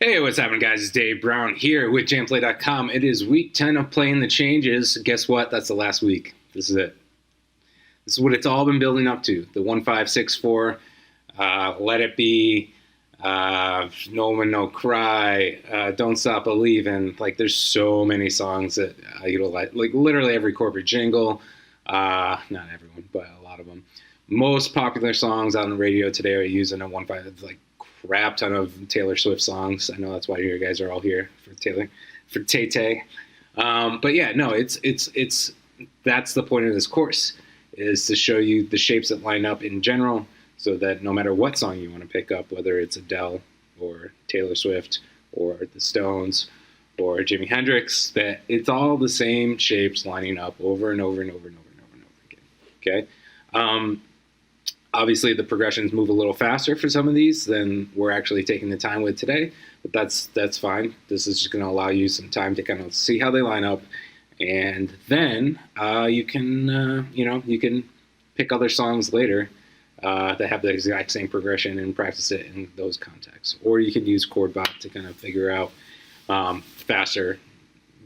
Hey, what's happening, guys? It's Dave Brown here with JamPlay.com. It is week 10 of Playing the Changes. Guess what? That's the last week. This is it. This is what it's all been building up to. The 1-5-6-4, Let It Be, No Woman, No Cry, Don't Stop Believin'. Like, there's so many songs that I utilize. Like, literally every corporate jingle. Not everyone, but a lot of them. Most popular songs on the radio today are using a 1-5. It's like crap ton of Taylor Swift songs. I know that's why you guys are all here for Tay-Tay. But yeah, no, it's that's the point of this course, is to show you the shapes that line up in general, so that no matter what song you want to pick up, whether it's Adele or Taylor Swift or the Stones or Jimi Hendrix, that it's all the same shapes lining up over and over and over and over and over and over again. Okay. Obviously, the progressions move a little faster for some of these than we're actually taking the time with today, but that's fine. This is just going to allow you some time to kind of see how they line up, and then you can pick other songs later that have the exact same progression and practice it in those contexts. Or you can use ChordBot to kind of figure out faster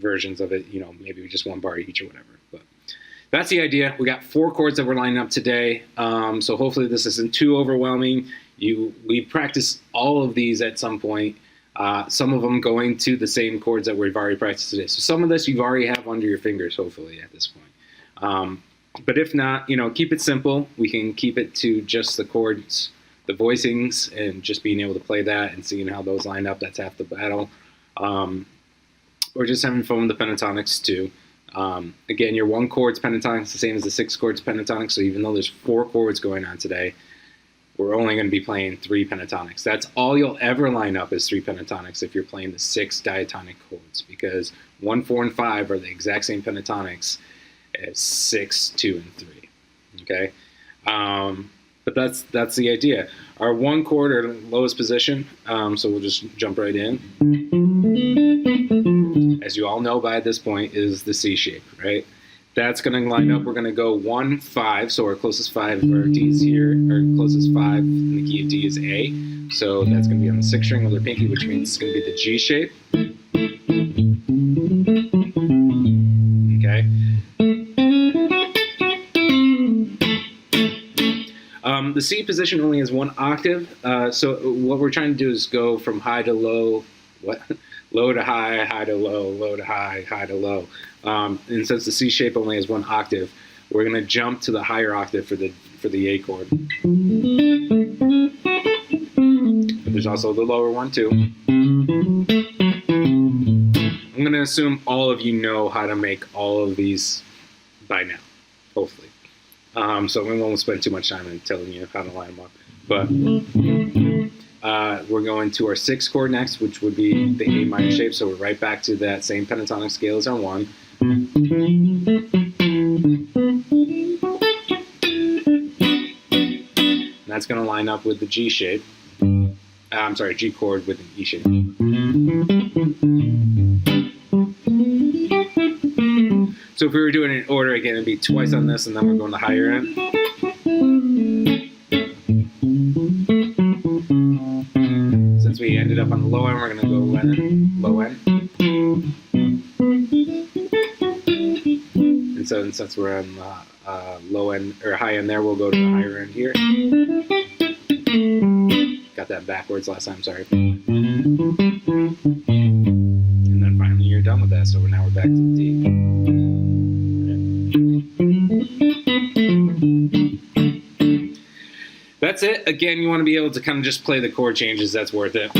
versions of it. Maybe just one bar each or whatever. But that's the idea. We got 4 chords that we're lining up today, so hopefully this isn't too overwhelming. We practice all of these at some point, some of them going to the same chords that we've already practiced today. So some of this you've already have under your fingers, hopefully, at this point. But if not, keep it simple. We can keep it to just the chords, the voicings, and just being able to play that and seeing how those line up. That's half the battle. Or just having fun with the pentatonics, too. Again, your 1 chord's pentatonic is the same as the 6 chords pentatonic, so even though there's 4 chords going on today, we're only going to be playing 3 pentatonics. That's all you'll ever line up is 3 pentatonics if you're playing the 6 diatonic chords, because 1, 4, and 5 are the exact same pentatonics as 6, 2, and 3. Okay? But that's the idea. Our 1 chord, our lowest position, so we'll just jump right in. As you all know by this point, is the C shape, right? That's going to line up. We're going to go 1, 5. So our closest 5 of our D's here, our closest 5 in the key of D is A. So that's going to be on the 6th string with our pinky, which means it's going to be the G shape. Okay. The C position only has 1 octave. So what we're trying to do is go from high to low. Low to high, high to low, low to high, high to low. And since the C shape only has 1 octave, we're going to jump to the higher octave for the A chord. But there's also the lower one too. I'm going to assume all of you know how to make all of these by now, hopefully. So we won't spend too much time in telling you how to line them up. But we're going to our 6th chord next, which would be the A minor shape. So we're right back to that same pentatonic scale as our 1. And that's going to line up with the G shape. I'm sorry, G chord with an E shape. So if we were doing it in order, again, it'd be twice on this, and then we're going to the higher end. Since we ended up on the low end, we're going to go low end. And so since we're on the low end or high end there, we'll go to the higher end here. Got that backwards last time, sorry. And then finally you're done with that, so now we're back to the D. That's it. Again, you want to be able to kind of just play the chord changes. That's worth it.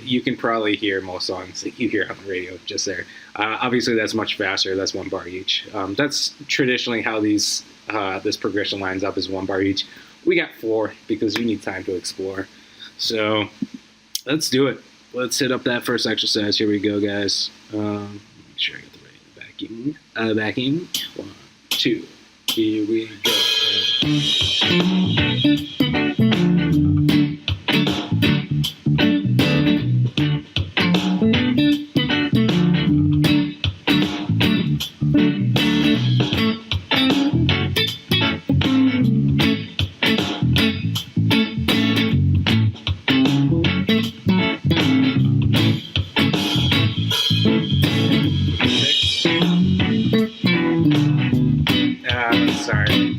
You can probably hear most songs that you hear on the radio just there. Obviously, that's much faster. That's 1 bar each. That's traditionally how this progression lines up, is 1 bar each. We got 4 because you need time to explore. So let's do it. Let's hit up that first exercise. Here we go, guys. Make sure I get the right backing. 1, 2. Here we go. Sorry.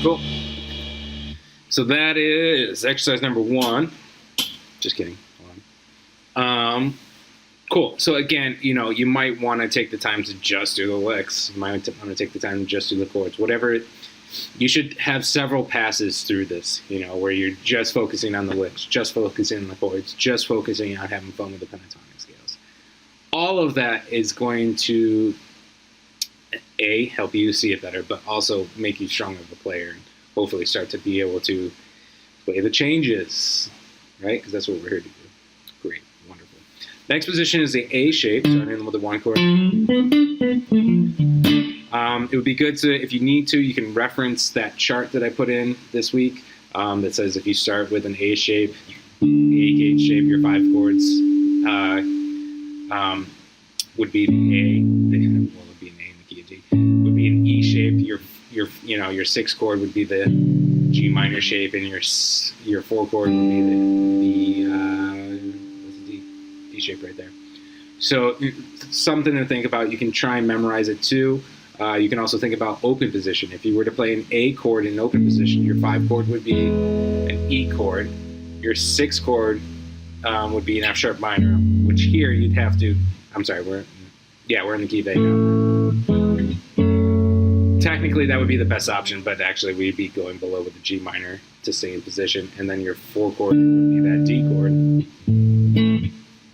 Cool. So that is exercise number 1. Just kidding. Hold on. Cool. So again, you might want to take the time to just do the licks. You might want to take the time to just do the chords. Whatever. You should have several passes through this, where you're just focusing on the licks, just focusing on the chords, just focusing on having fun with the pentatonic scales. All of that is going to, A, help you see it better, but also make you stronger of a player and hopefully start to be able to play the changes, right? Because that's what we're here to do. Great. Wonderful. Next position is the A shape, starting with the 1 chord. It would be good to, if you need to, you can reference that chart that I put in this week that says if you start with an A shape, A gauge shape, your 5 chords would be the A. Well, would be an A in the key of D. Would be an E shape. Your 6 chord would be the G minor shape, and your 4 chord would be the D shape right there. So something to think about. You can try and memorize it too. You can also think about open position. If you were to play an A chord in open position, your 5 chord would be an E chord. Your 6 chord would be an F sharp minor, which here you'd have to. I'm sorry, we're in the key of A now. Technically, that would be the best option, but actually we'd be going below with the G minor to stay in position, and then your 4 chord would be that D chord.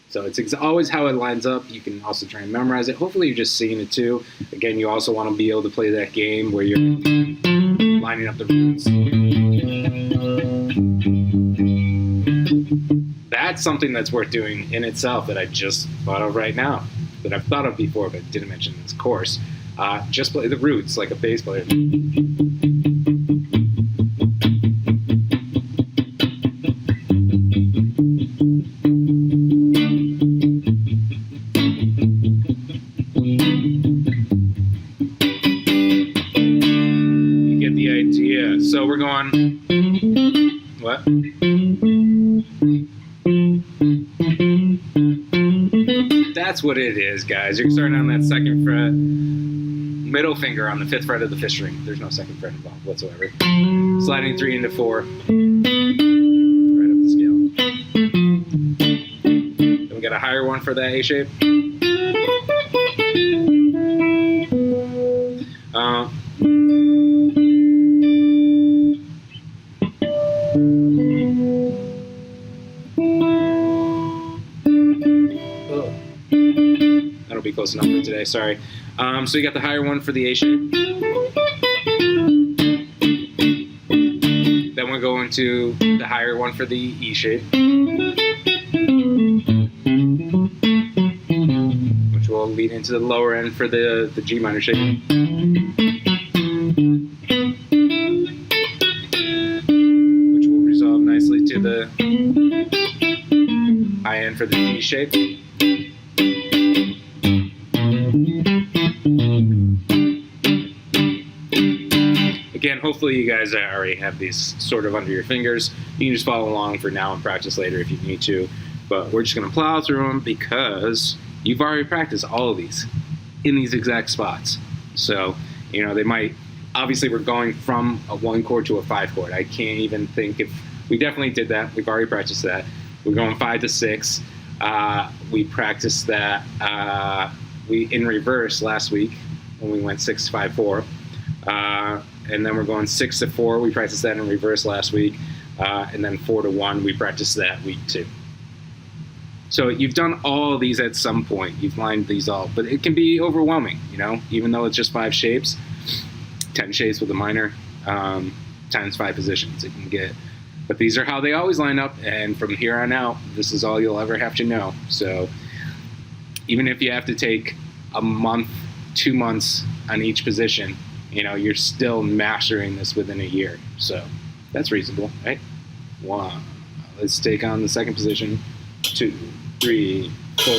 So it's always how it lines up. You can also try and memorize it. Hopefully you're just seeing it too. Again, you also want to be able to play that game where you're lining up the roots. That's something that's worth doing in itself that I just thought of right now, that I've thought of before but didn't mention in this course. Just play the roots like a bass player. You get the idea. So we're going, what? That's what it is, guys. You're starting on that 2nd fret, middle finger on the 5th fret of the 5th string. There's no 2nd fret involved whatsoever. Sliding 3 into 4, right up the scale. Then we got a higher one for that A shape. That'll be close enough for today, sorry. So you got the higher one for the A shape. Then we're going to the higher one for the E shape, which will lead into the lower end for the G minor shape. Which will resolve nicely to the high end for the D shape. Again, hopefully you guys already have these sort of under your fingers. You can just follow along for now and practice later if you need to. But we're just going to plow through them because you've already practiced all of these in these exact spots. So, you know, they might, obviously we're going from a 1 chord to a 5 chord. I can't even think if, we definitely did that. We've already practiced that. We're going 5 to 6. We practiced that in reverse last week when we went 6, 5, 4. And then we're going 6 to 4. We practiced that in reverse last week. And then 4 to 1, we practiced that week 2. So you've done all of these at some point. You've lined these all. But it can be overwhelming, you know, even though it's just 5 shapes, 10 shapes with a minor, times 5 positions. It can get, but these are how they always line up. And from here on out, this is all you'll ever have to know. So even if you have to take a month, 2 months on each position, you know, you're still mastering this within a year. So that's reasonable, right? 1. Let's take on the 2nd position. 2, 3, 4.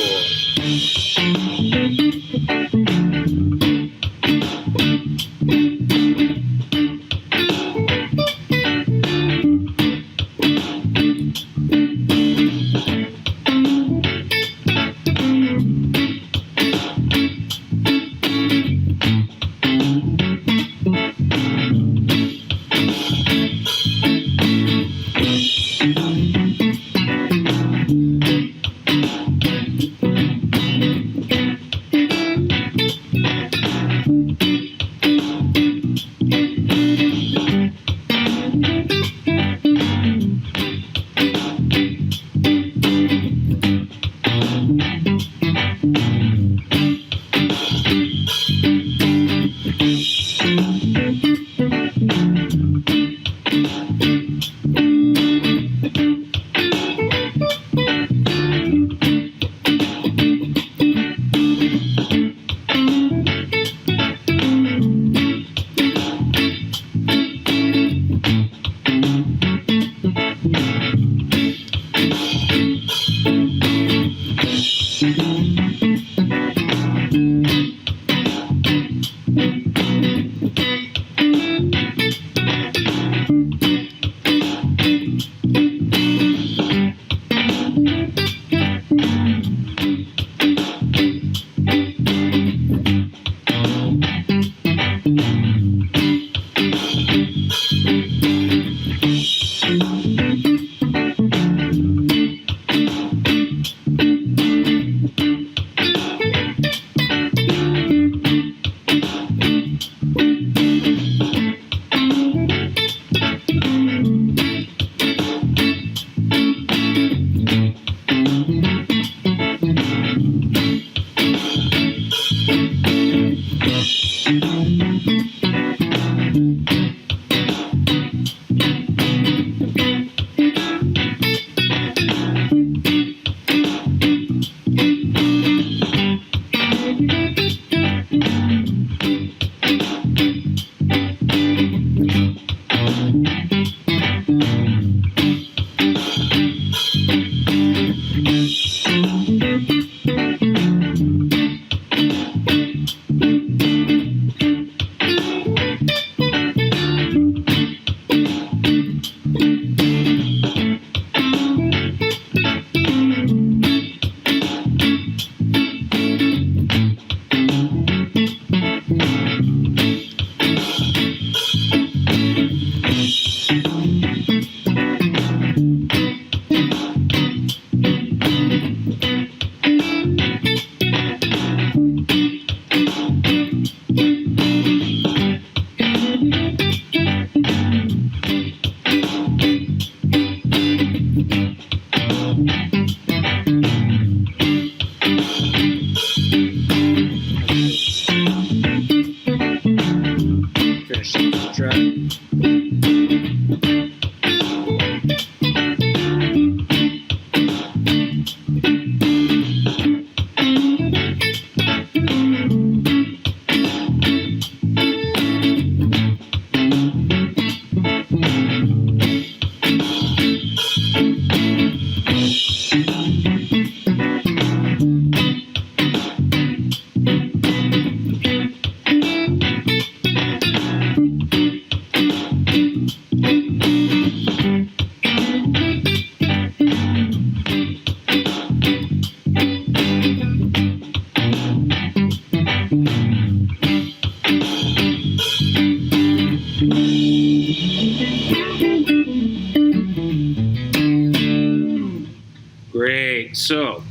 Okay, so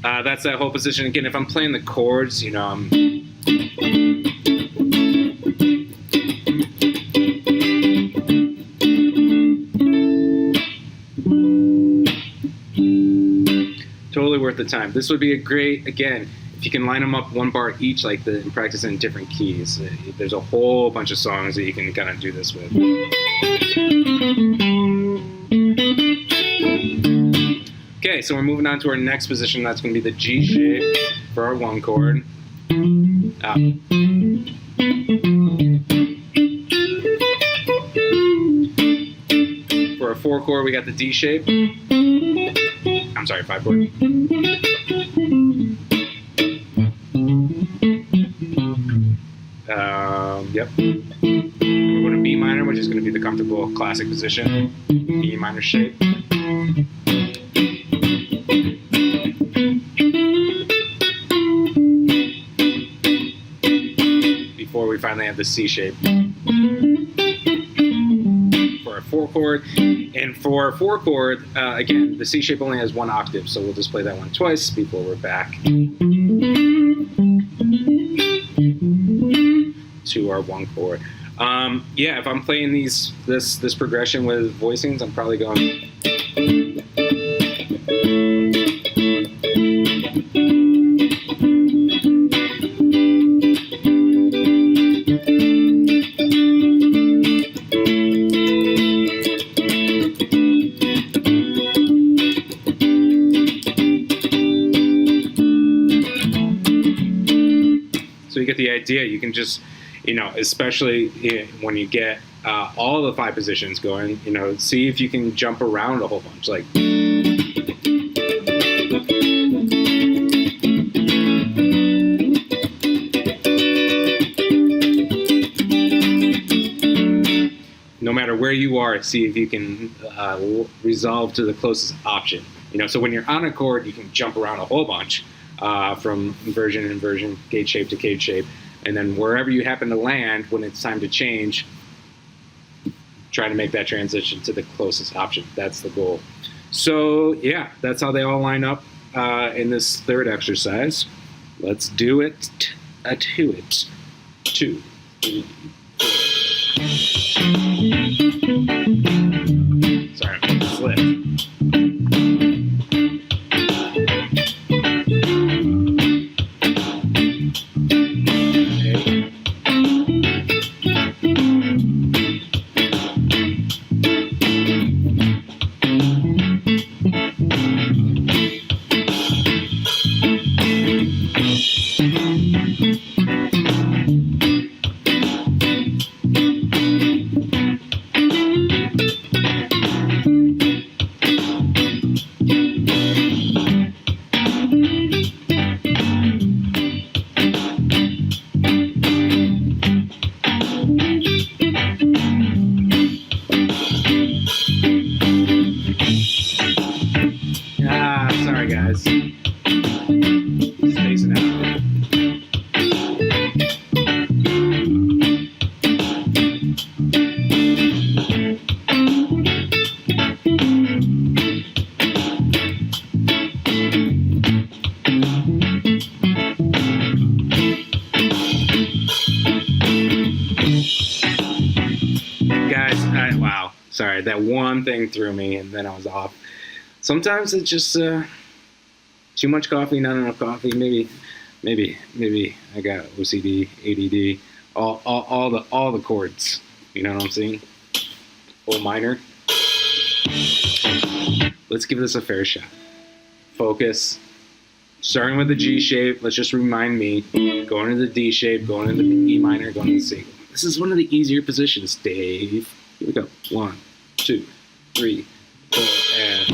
that's that whole position. Again, if I'm playing the chords, you know, I'm totally worth the time. This would be a great, again, if you can line them up one bar each, like and practice in different keys. There's a whole bunch of songs that you can kind of do this with. Okay, so we're moving on to our next position. That's going to be the G shape for our 1 chord. For our 4 chord, we got the D shape. I'm sorry, 5 chord. Yep. We're going to B minor, which is going to be the comfortable classic position. B minor shape. Before we finally have the C shape. For our 4 chord. And for our 4 chord, again, the C shape only has 1 octave, so we'll just play that one twice before we're back to our 1 chord. Yeah, if I'm playing this progression with voicings, I'm probably going. So you get the idea. You can just, you know, especially when you get all the 5 positions going, you know, see if you can jump around a whole bunch. Like, no matter where you are, see if you can resolve to the closest option. You know, so when you're on a chord, you can jump around a whole bunch from inversion to inversion, gauge shape to gauge shape. And then wherever you happen to land, when it's time to change, try to make that transition to the closest option. That's the goal. So yeah, that's how they all line up in this 3rd exercise. Let's do it. To it. 2, 3, 4. Sorry, I'm slip. Sorry guys. Spacing out. Guys, wow. Sorry, that one thing threw me and then I was off. Sometimes it's just too much coffee, not enough coffee. Maybe I got OCD, ADD, all the chords. You know what I'm saying? O minor. Let's give this a fair shot. Focus. Starting with the G shape. Let's just remind me. Going to the D shape. Going to the E minor. Going to the C. This is one of the easier positions, Dave. Here we go. 1, 2, 3, 4, and.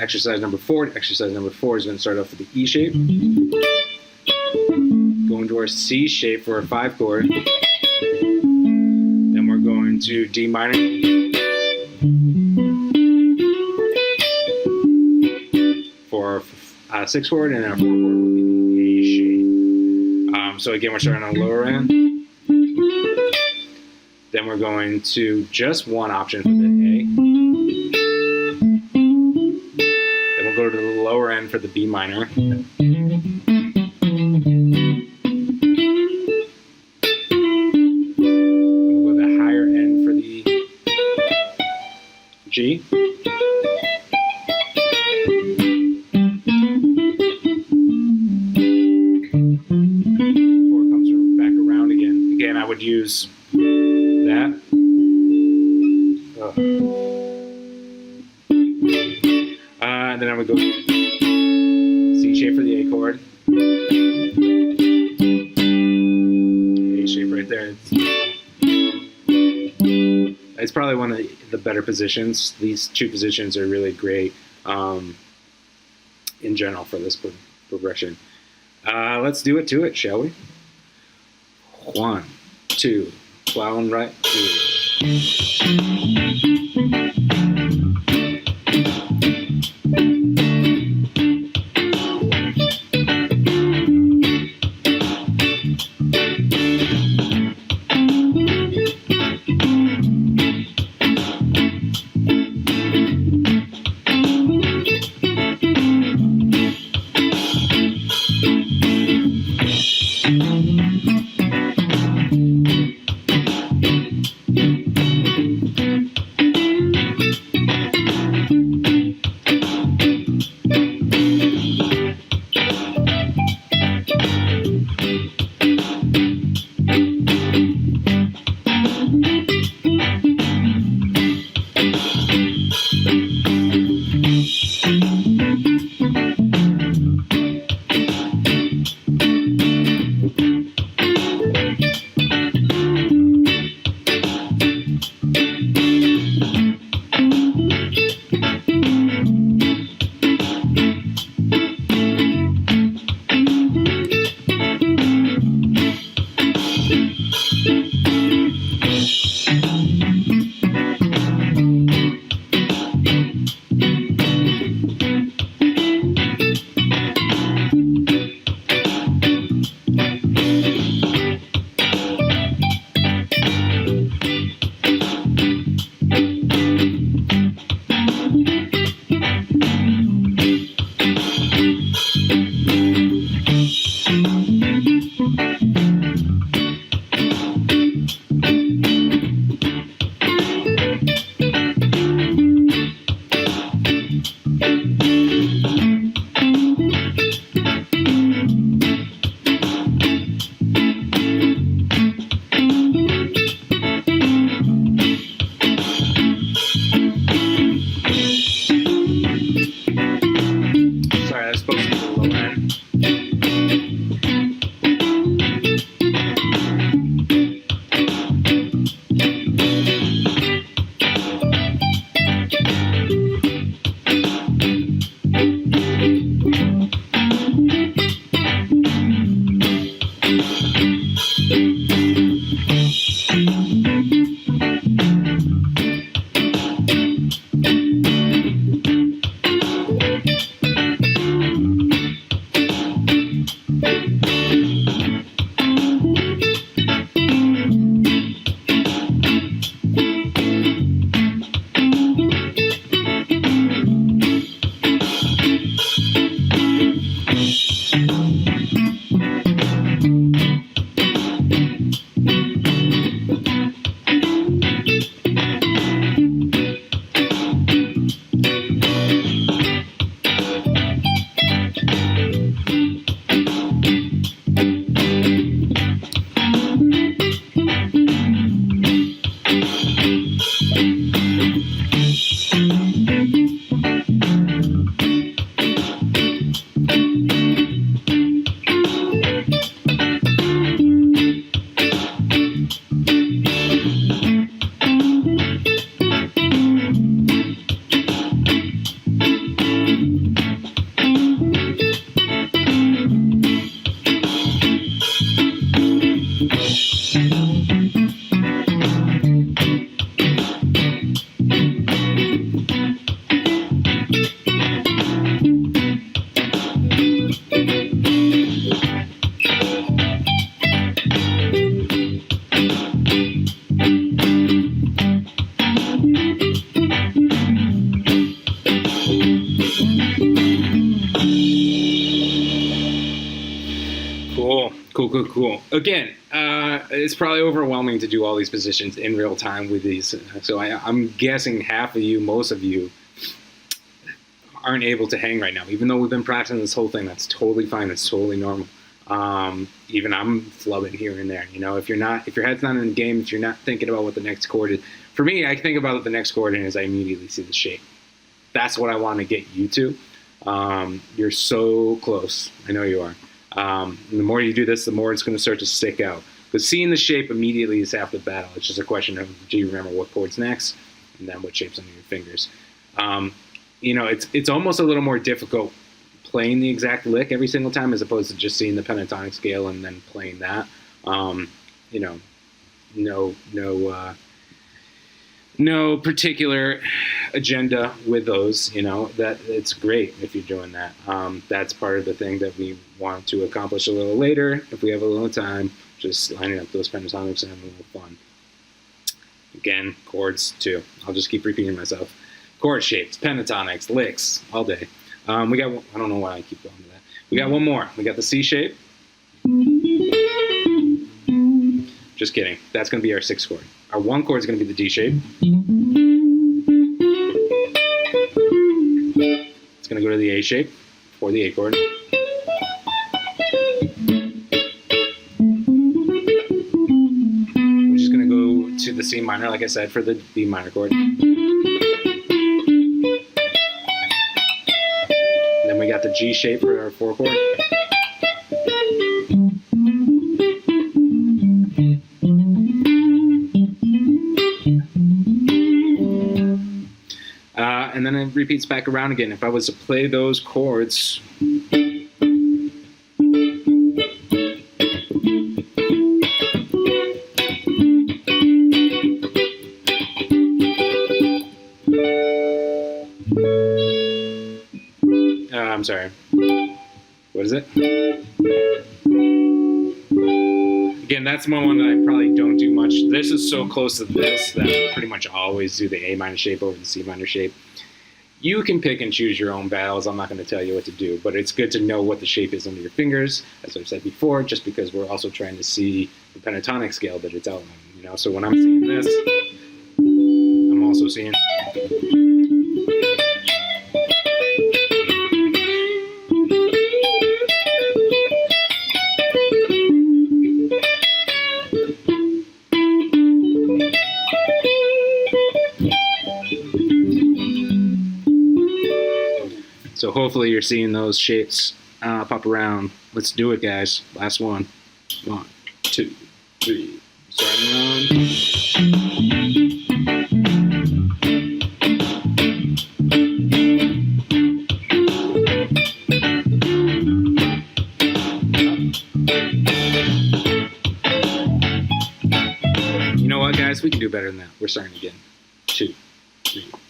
exercise number 4. Exercise number 4 is going to start off with the E shape. Go into our C shape for our 5 chord. Then we're going to D minor. For our 6 chord, and our 4 chord will be the A shape. So again, we're starting on the lower end. Then we're going to just one option for the A. Then we'll go to the lower end for the B minor. Then we'll go to the higher end for the G. Before it comes back around again. Again, I would use that. And then I would go C shape for the A chord. A shape right there. It's probably one of the better positions. These 2 positions are really great in general for this progression. Let's do it to it, shall we? 1, 2, plowing right through. Cool. Again, it's probably overwhelming to do all these positions in real time with these. So I'm guessing half of you, most of you, aren't able to hang right now. Even though we've been practicing this whole thing, that's totally fine. That's totally normal. Even I'm flubbing here and there. You know, if your head's not in the game, if you're not thinking about what the next chord is. For me, I think about the next chord and as I immediately see the shape. That's what I want to get you to. You're so close. I know you are. The more you do this, the more it's going to start to stick out. Because seeing the shape immediately is half the battle. It's just a question of, do you remember what chord's next, and then what shape's under your fingers. You know, it's almost a little more difficult playing the exact lick every single time as opposed to just seeing the pentatonic scale and then playing that. You know, no particular agenda with those. You know, that it's great if you're doing that. That's part of the thing that we want to accomplish a little later if we have a little time, just lining up those pentatonics and having a little fun. Again, chords too. I'll just keep repeating myself. Chord shapes, pentatonics, licks, all day. We got, I don't know why I keep going to that. We got one more. We got the C shape. Just kidding. That's going to be our 6th chord. Our 1 chord is going to be the D shape. It's going to go to the A shape for the A chord. Which is going to go to the C minor, like I said, for the B minor chord. Then we got the G shape for our 4 chord. And then it repeats back around again. If I was to play those chords, I'm sorry. What is it? Again, that's one that I probably don't do much. This is so close to this that I pretty much always do the A minor shape over the C minor shape. You can pick and choose your own battles. I'm not going to tell you what to do, but it's good to know what the shape is under your fingers, as I've said before, just because we're also trying to see the pentatonic scale that it's outlining. You know, so when I'm seeing this, I'm also seeing. So hopefully you're seeing those shapes pop around. Let's do it, guys. Last one. 1, 2, 3. Starting around. You know what, guys? We can do better than that. We're starting again. 2, 3, 4.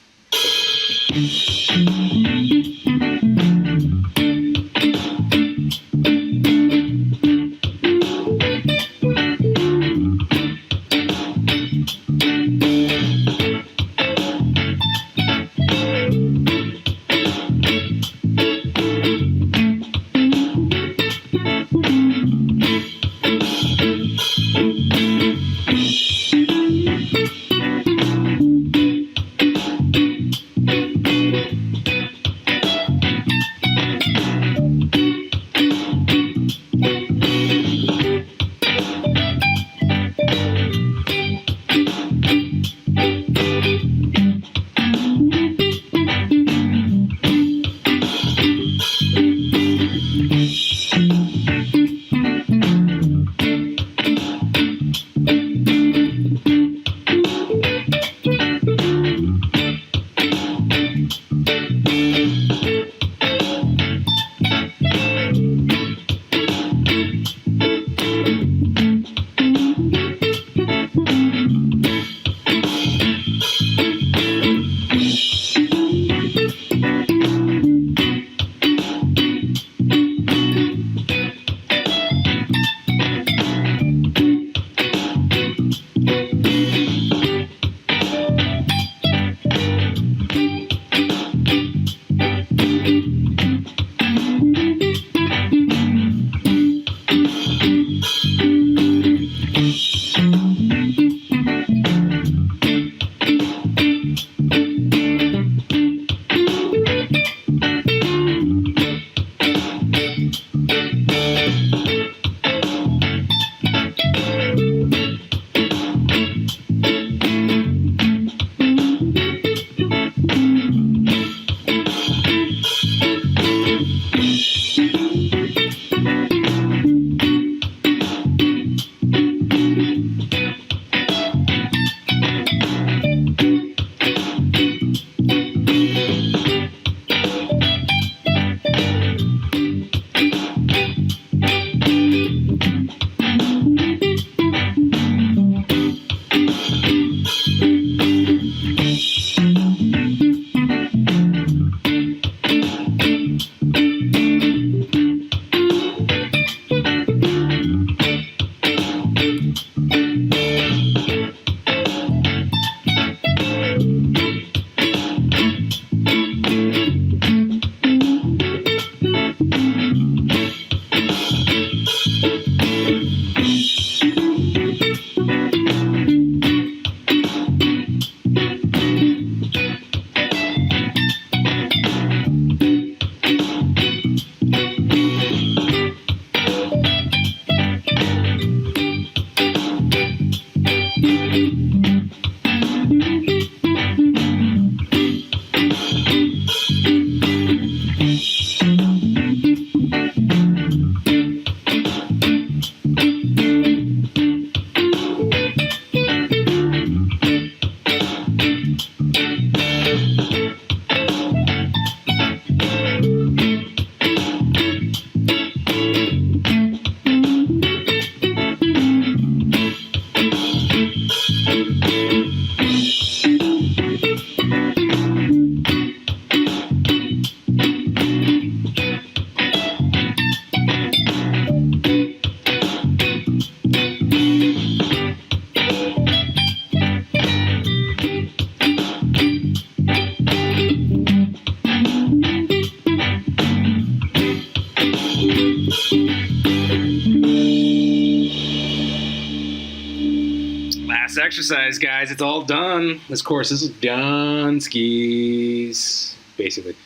exercise, guys. It's all done. This course is done. Skis, basically.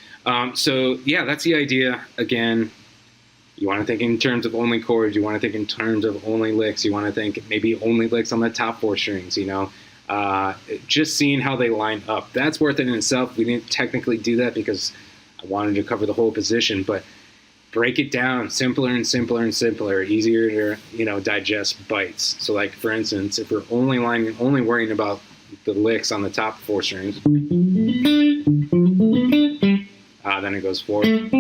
So yeah, that's the idea. Again, you want to think in terms of only chords. You want to think in terms of only licks. You want to think maybe only licks on the top 4 strings, you know. Just seeing how they line up. That's worth it in itself. We didn't technically do that because I wanted to cover the whole position, but break it down simpler and simpler and simpler, easier to, you know, digest bites. So like, for instance, if we're only worrying about the licks on the top 4 strings, then it goes 4. Then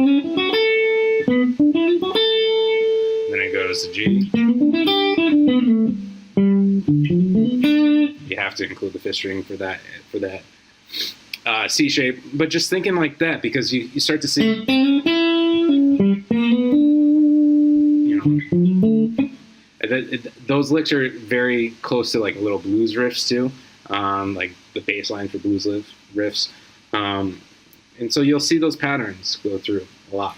it goes to G. You have to include the 5th string for that C shape. But just thinking like that, because you start to see, you know, those licks are very close to like little blues riffs too, like the bass line for blues riffs. And so you'll see those patterns go through a lot.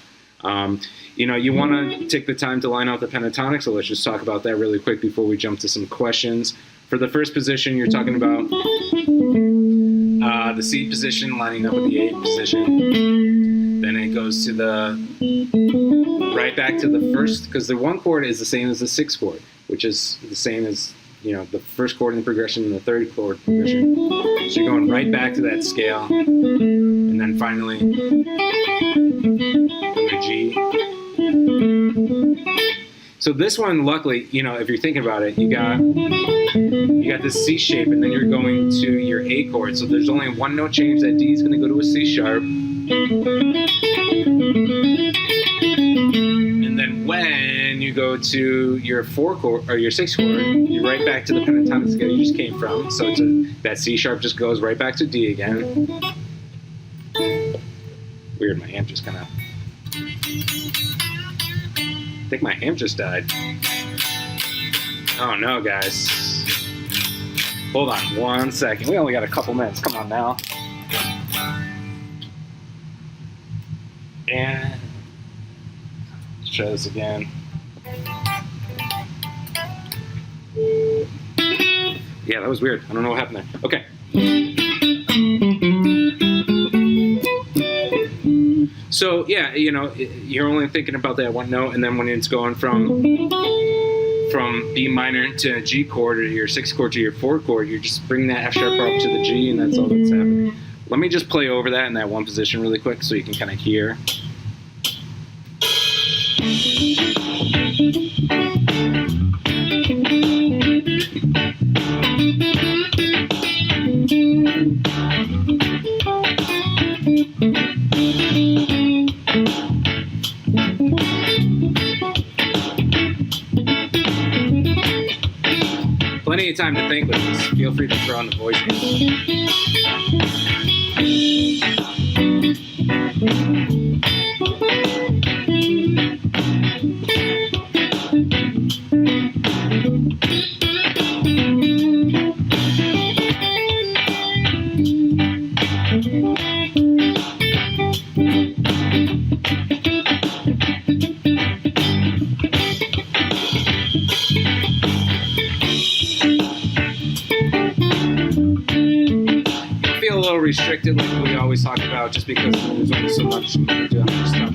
You know, you want to take the time to line out the pentatonic, so let's just talk about that really quick before we jump to some questions. For the first position, you're talking about the C position lining up with the A position. Then it goes to right back to the first, because the 1 chord is the same as the 6 chord, which is the same as, you know, the 1st chord in the progression and the 3rd chord progression. So you're going right back to that scale. And then finally, the G. So this one, luckily, you know, if you're thinking about it, you got this C shape, and then you're going to your A chord. So there's only 1 note change. That D is going to go to a C sharp. And then when you go to your 4 chord or your 6 chord, you're right back to the pentatonic scale you just came from. So that C sharp just goes right back to D again. Weird, my amp just kind of... I think my amp just died. Oh no, guys. Hold on 1 second. We only got a couple minutes. Come on now. And let's try this again. Yeah, that was weird. I don't know what happened there. Okay. So yeah, you know, you're only thinking about that 1 note, and then when it's going from B minor to G chord, or your 6 chord to your 4 chord, you're just bringing that F sharp up to the G, and that's all that's happening. Let me just play over that in that 1 position really quick so you can kind of hear. Plenty of time to think with this. Feel free to throw in the voice. Restricted, like we always talk about, just because there's only so much you can do on this stuff.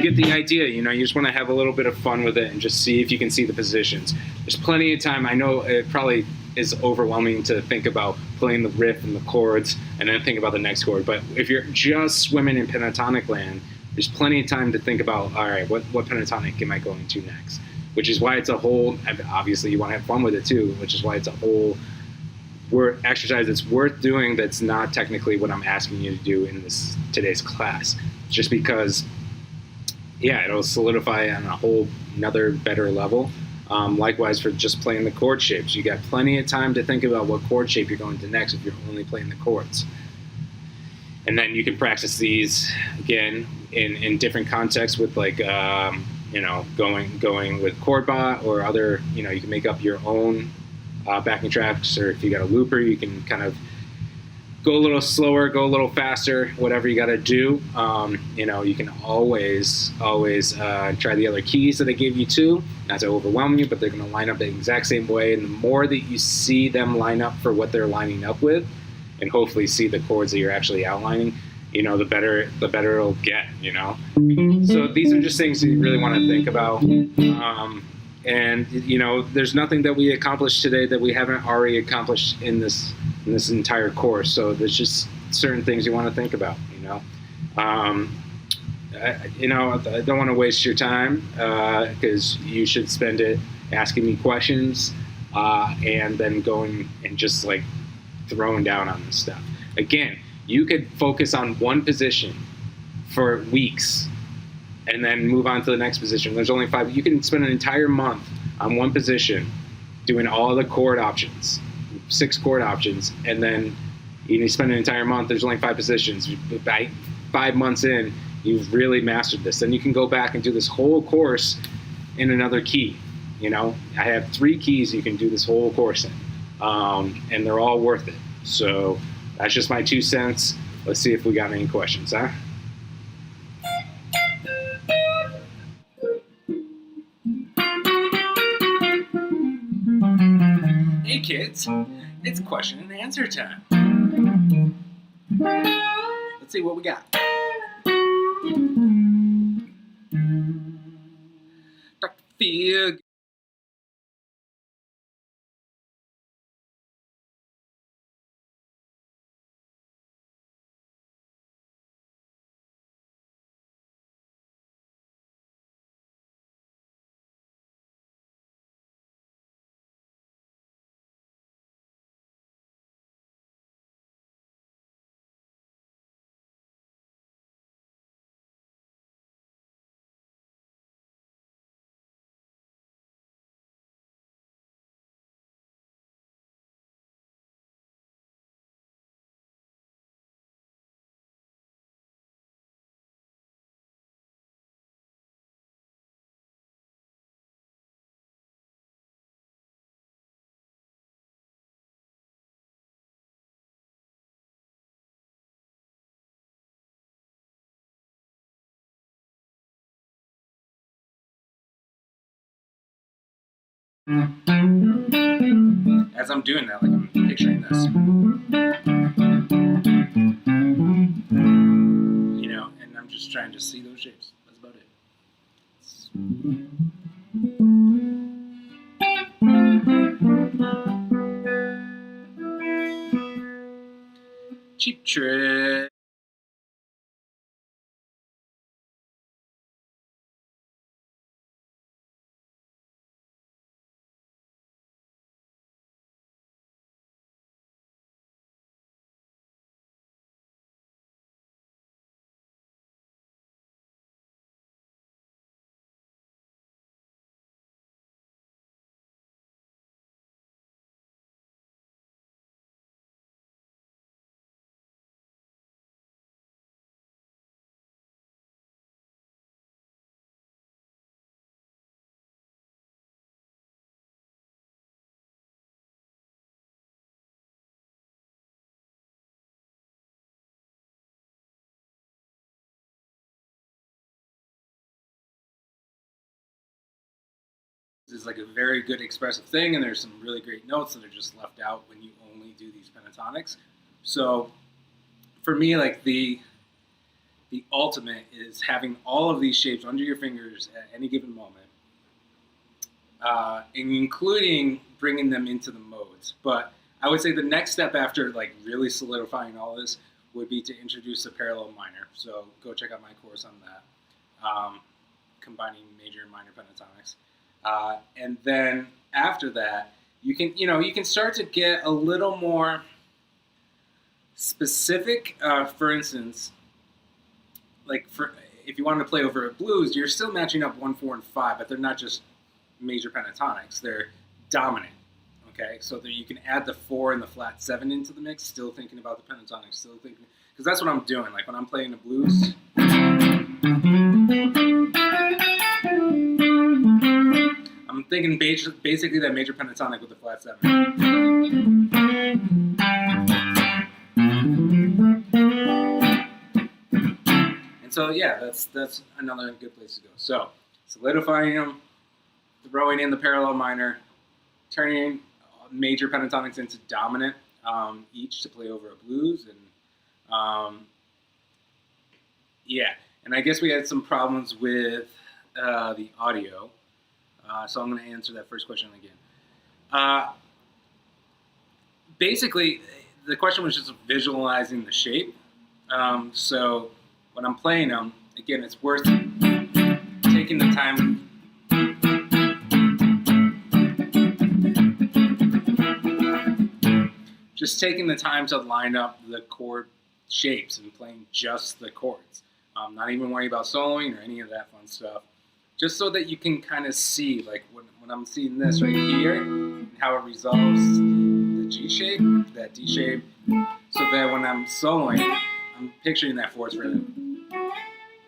The idea, you know, you just want to have a little bit of fun with it and just see if you can see the positions. There's plenty of time. I know it probably is overwhelming to think about playing the riff and the chords and then think about the next chord, but if you're just swimming in pentatonic land, there's plenty of time to think about, all right, what pentatonic am I going to next? Which is why it's a whole, obviously you want to have fun with it too, which is why it's a whole exercise that's worth doing that's not technically what I'm asking you to do in today's class, just because, yeah, it'll solidify on a whole another better level. Likewise for just playing the chord shapes, you got plenty of time to think about what chord shape you're going to next if you're only playing the chords. And then you can practice these again in different contexts with like going with chordbot or other, you can make up your own backing tracks, or if you got a looper, you can kind of go a little slower, go a little faster, whatever you got to do. You can always try the other keys that I gave you too, not to overwhelm you, but they're going to line up the exact same way. And the more that you see them line up for what they're lining up with, and hopefully see the chords that you're actually outlining, the better it'll get. So these are just things that you really want to think about. And there's nothing that we accomplished today that we haven't already accomplished in this entire course. So there's just certain things you want to think about. I don't want to waste your time because you should spend it asking me questions and then going and just like throwing down on this stuff. Again, you could focus on one position for weeks and then move on to the next position. There's only 5. You can spend an entire month on one position doing all the chord options, 6 chord options, and then you spend an entire month, there's only 5 positions. By 5 months in, you've really mastered this. Then you can go back and do this whole course in another key. I have 3 keys you can do this whole course in, and they're all worth it. So that's just my 2 cents. Let's see if we got any questions, huh? Hey kids, it's question and answer time. Let's see what we got. Dr. Fig. As I'm doing that, like I'm picturing this, and I'm just trying to see those shapes. That's about it. Cheap trick. Is like a very good expressive thing, and there's some really great notes that are just left out when you only do these pentatonics. So for me, like the ultimate is having all of these shapes under your fingers at any given moment, and including bringing them into the modes. But I would say the next step after like really solidifying all this would be to introduce a parallel minor. So go check out my course on that, combining major and minor pentatonics. And then after that, you can start to get a little more specific. For instance, like if you wanted to play over a blues, you're still matching up 1, 4, and 5, but they're not just major pentatonics; they're dominant. Okay, so that you can add the 4 and the flat 7 into the mix, still thinking about the pentatonics, still thinking, because that's what I'm doing. Like when I'm playing the blues, I'm thinking basically that major pentatonic with the flat 7. And so yeah, that's another good place to go. So solidifying them, throwing in the parallel minor, turning major pentatonics into dominant each to play over a blues, and yeah. And I guess we had some problems with the audio, so I'm going to answer that first question again. Basically, the question was just visualizing the shape. So when I'm playing them, again, it's worth taking the time. Just taking the time to line up the chord shapes and playing just the chords. Not even worrying about soloing or any of that fun stuff. Just so that you can kind of see, like when I'm seeing this right here, and how it resolves the G shape, that D shape, so that when I'm soloing, I'm picturing that 4th fret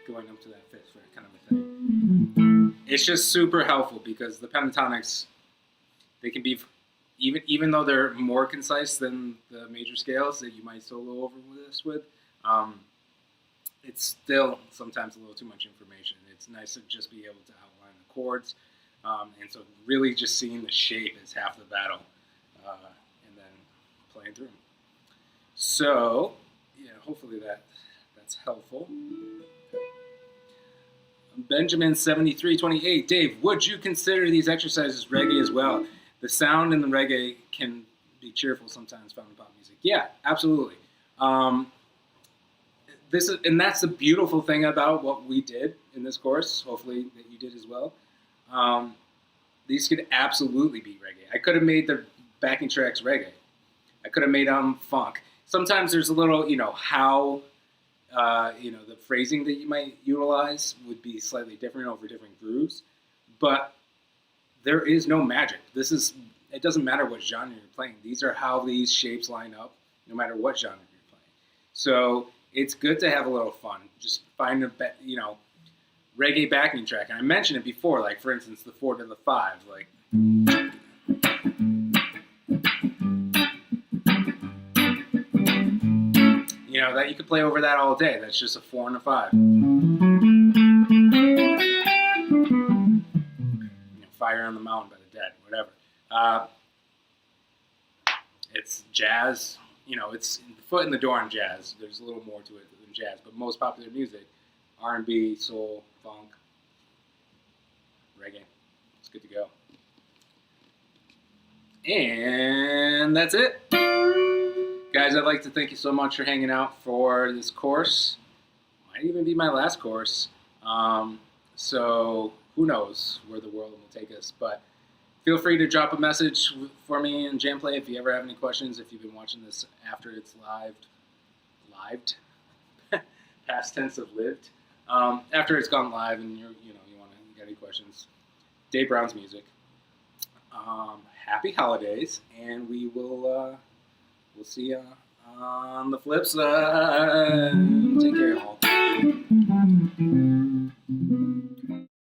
going up to that 5th fret kind of a thing. It's just super helpful because the pentatonics, they can be, even though they're more concise than the major scales that you might solo over this with, it's still sometimes a little too much information. It's nice to just be able to outline the chords, and so really just seeing the shape is half the battle, and then playing through them. So, yeah, hopefully that's helpful. Benjamin7328, Dave, would you consider these exercises reggae as well? The sound in the reggae can be cheerful sometimes found in pop music. Yeah, absolutely. And that's the beautiful thing about what we did in this course. Hopefully that you did as well. These could absolutely be reggae. I could have made the backing tracks reggae. I could have made them funk. Sometimes there's a little, how, the phrasing that you might utilize would be slightly different over different grooves, but there is no magic. It doesn't matter what genre you're playing. These are how these shapes line up, no matter what genre you're playing. So it's good to have a little fun. Just find reggae backing track. And I mentioned it before, like for instance, the 4 to the 5, like. That you could play over that all day. That's just a 4 and a 5. Fire on the Mountain by the Dead, whatever. It's jazz. It's foot in the door on jazz. There's a little more to it than jazz, but most popular music, R&B, soul, funk, reggae. It's good to go. And that's it. Guys, I'd like to thank you so much for hanging out for this course. Might even be my last course. So who knows where the world will take us. But feel free to drop a message for me in JamPlay if you ever have any questions, if you've been watching this after it's lived, past tense of lived. After it's gone live and you got any questions, Dave Brown's music. Happy holidays, and we'll see you on the flip side. Take care, all.